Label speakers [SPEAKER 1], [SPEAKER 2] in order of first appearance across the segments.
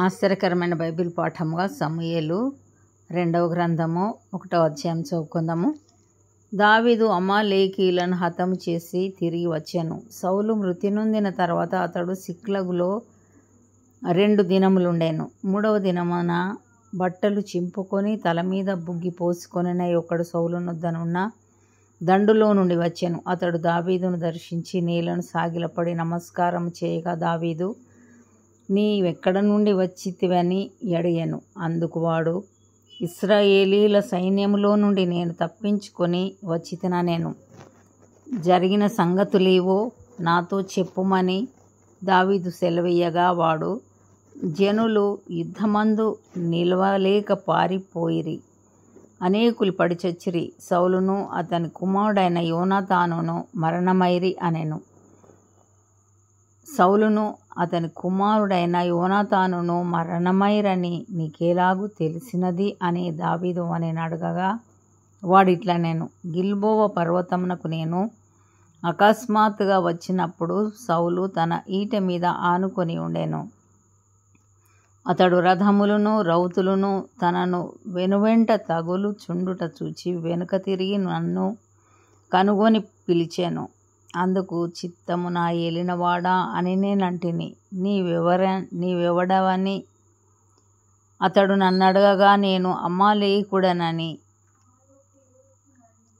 [SPEAKER 1] ఆశ్చర్యకరమైన బైబిల్ పాఠముగా సమూయేలు 2వ గ్రంథము 1వ అధ్యాయం చదువుకుందాము. దావీదు అమాలేకీయులను హతము చేసి తిరిగి వచ్చాను. సౌలు మృతి నొందిన తర్వాత అతడు సిక్లగులో 2 దినములుండెను. 3వ దినమున బట్టలు చింపుకొని తల మీద బుగ్గి పోసుకొనిన ఒకడు సౌలునొద్దనున్న దండులో నుండి వచ్చెను. అతడు దావీదును దర్శించి నేలను సాగిలపడి నమస్కారం చేయగా, దావీదు, నీవెక్కడ నుండి వచ్చితివని అడిగాను. అందుకు వాడు, ఇశ్రాయేలీల సైన్యములో నుండి నేను తప్పించుకొని వచ్చితినెను. జరిగిన సంగతులేవో నాతో చెప్పుమని దావీదు సెలవీయగా, వాడు, జనులు యుద్ధమందు నిలవలేక పారిపోయిరి, అనేకులు పడి చచ్చిరి, సౌలును అతని కుమారుడైన యోనాతానును మరణమైరి అనెను. సౌలును అతని కుమారుడైన యోనాతానును మరణమైరని నీకెలాగూ తెలిసినది అని దావీదు వానిని అడగగా, వాడిట్లనెను, గిల్బోవ పర్వతమునకు నేను అకస్మాత్తుగా వచ్చినప్పుడు సౌలు తన ఈట మీద ఆనుకొని ఉండెను. అతడు రథములను రౌతులను తనను వెనువెంట తగులుచుండుట చూచి వెనుక తిరిగి నన్ను కనుగొని పిలిచెను. అందుకు, చిత్తము నా ఏలినవాడా అని నేనంటిని. నీవెవడవని అతడు నన్నడగగా, నేను అమాలేకుడనని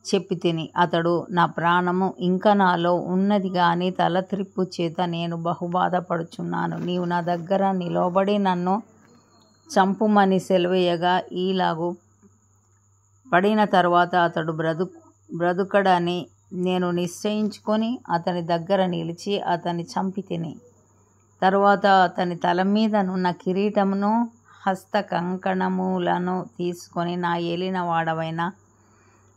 [SPEAKER 1] చెప్పితిని. అతడు, నా ప్రాణము ఇంకా నాలో ఉన్నది గాని తలత్రిప్పు చేత నేను బహుబాధపడుచున్నాను. నీవు నా దగ్గర నిలవబడి నన్ను చంపుమని సెలవీయగా, ఈలాగు పడిన తరువాత అతడు బ్రతుకడని నేను నిశ్చయించుకొని అతని దగ్గర నిలిచి అతన్ని చంపితిని. తరువాత అతని తల మీద నున్న కిరీటమును హస్త కంకణములను తీసుకొని నా ఏలినవాడవైన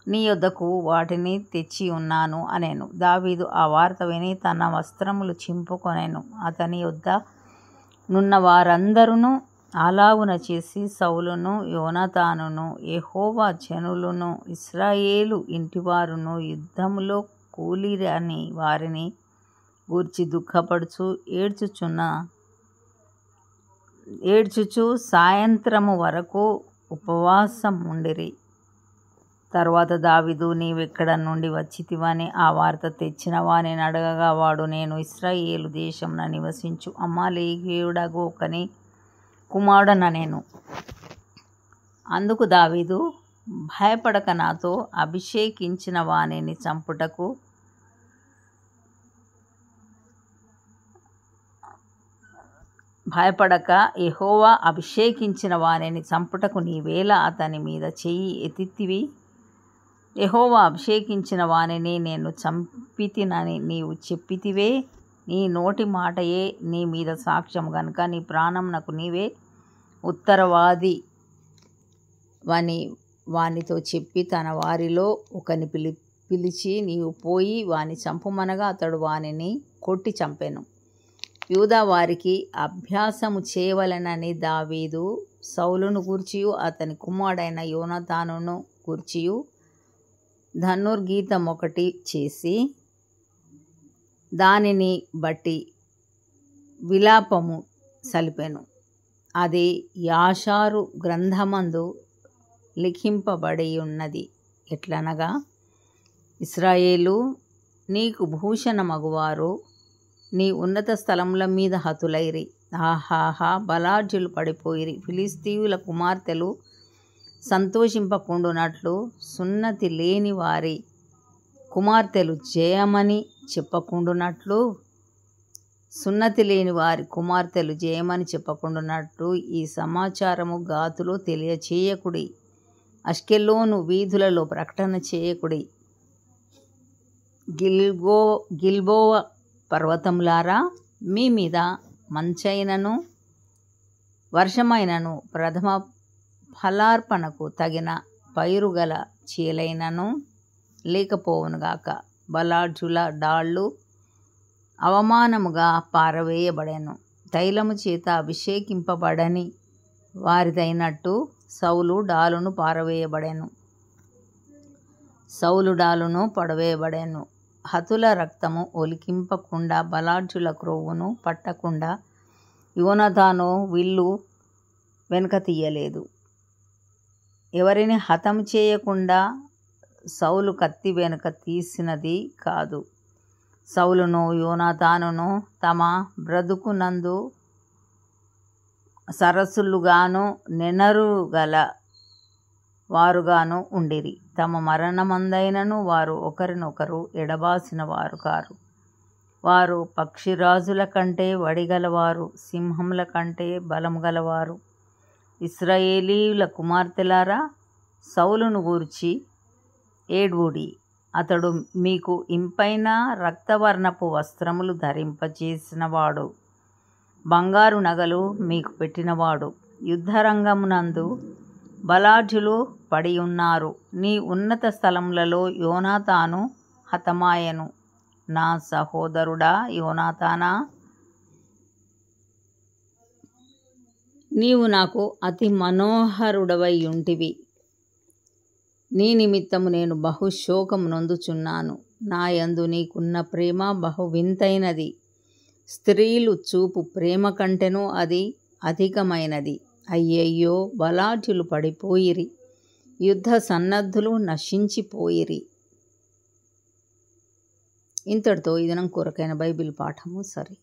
[SPEAKER 1] నీ యొద్దకు వాటిని తెచ్చి ఉన్నాను అనెను. దావీదు ఆ వార్త విని తన వస్త్రములు చింపుకొనెను. అతని యొద్ద నున్న వారందరూ అలాగున చేసి సౌలును యోనాతానును యెహోవా జనులను ఇశ్రాయేలు ఇంటివారును యుద్ధములో కూలిరని వారిని గూర్చి దుఃఖపడుచు ఏడ్చుచు సాయంత్రము వరకు ఉపవాసం ఉండిరి. తరువాత దావీదు, నీవెక్కడ నుండి వచ్చితివని ఆ వార్త తెచ్చిన వానిని అడగగా, వాడు, నేను ఇశ్రాయేలు దేశమున నివసించు అమాలేకీయుడగు ఒకని కుమారుడనెను. అందుకు దావీదు, భయపడక నాతో అభిషేకించిన వానిని చంపుటకు యెహోవా అభిషేకించిన వానిని చంపుటకు నీవేళ అతని మీద చెయ్యి ఎత్తితివి? యెహోవా అభిషేకించిన వానిని నేను చంపితినని నీవు చెప్పితివే. నీ నోటి మాటయే నీ మీద సాక్ష్యం గనుక నీ ప్రాణమునకు నీవే ఉత్తరవాది వని వానితో చెప్పి తన వారిలో ఒకని పిలిచి, నీవు పోయి వాని చంపుమనగా అతడు వానిని కొట్టి చంపెను. యూదా వారికి అభ్యాసము చేయవలెనని దావీదు సౌలును గూర్చియు అతని కుమారుడైన యోనాతానును గూర్చియు ధనుర్గీతం ఒకటి చేసి దానిని బట్టి విలాపము సలిపెను. అది యాషారు గ్రంథమందు లిఖింపబడి ఉన్నది. ఎట్లనగా, ఇశ్రాయేలు నీకు భూషణమగువారు నీ ఉన్నత స్థలముల మీద హతులైరి. ఆహాహా, బలాఢ్యులు పడిపోయిరి. ఫిలిస్తీయుల కుమార్తెలు సంతోషింపకుండునట్లు సున్నతి లేని వారి కుమార్తెలు జయమని చెప్పకుండునట్లు ఈ సమాచారము గాతులో తెలియచేయకుడి. అష్కెలోను వీధులలో ప్రకటన చేయకుడి. గిల్బోవ పర్వతములారా, మీ మీద మంచైనను వర్షమైనను ప్రథమ ఫలార్పణకు తగిన పైరుగల చీలైనను లేకపోవునుగాక. బలాఢ్యుల డాళ్ళు అవమానముగా పారవేయబడెను. తైలము చేత అభిషేకింపబడని వారిదైనట్టు సౌలు డాలును పడవేయబడెను. హతుల రక్తము ఒలికింపకుండా బలాఢ్యుల క్రొవ్వును పట్టకుండా యోనాతాను విల్లు వెనుక తీయలేదు. ఎవరిని హతం చేయకుండా సౌలు కత్తి వెనుక తీసినది కాదు. సౌలును యోనాతానును తమ బ్రతుకునందు సరస్సులుగాను నెనరుగల వారుగాను ఉండిరి. తమ మరణమందైనను వారు ఒకరినొకరు ఎడబాసిన వారు కారు. వారు పక్షిరాజుల కంటే వడిగలవారు, సింహముల కంటే బలము గలవారు. ఇశ్రాయేలీయుల కుమార్తెలారా, సౌలును గూర్చి ఏడ్వుడి. అతడు మీకు ఇంపైన రక్తవర్ణపు వస్త్రములు ధరింపచేసినవాడు, బంగారు నగలు మీకు పెట్టినవాడు. యుద్ధరంగమునందు బలాఢ్యులు పడి ఉన్నారు. నీ ఉన్నత స్థలములలో యోనాతాను హతమాయెను. నా సహోదరుడా యోనాతానా, నీవు నాకు అతి మనోహరుడవై ఉంటివి. నీ నిమిత్తము నేను బహు శోకము నొందుచున్నాను. నా యందు నీకున్న ప్రేమ బహు వింతైనది. స్త్రీలు చూపు ప్రేమ కంటెను అది అధికమైనది. అయ్యయ్యో, బలాఢ్యులు పడిపోయిరి, యుద్ధ సన్నద్ధులు నశించిపోయిరి. ఇంతటితో ఈ దినం కొరకైన బైబిల్ పాఠము సరి.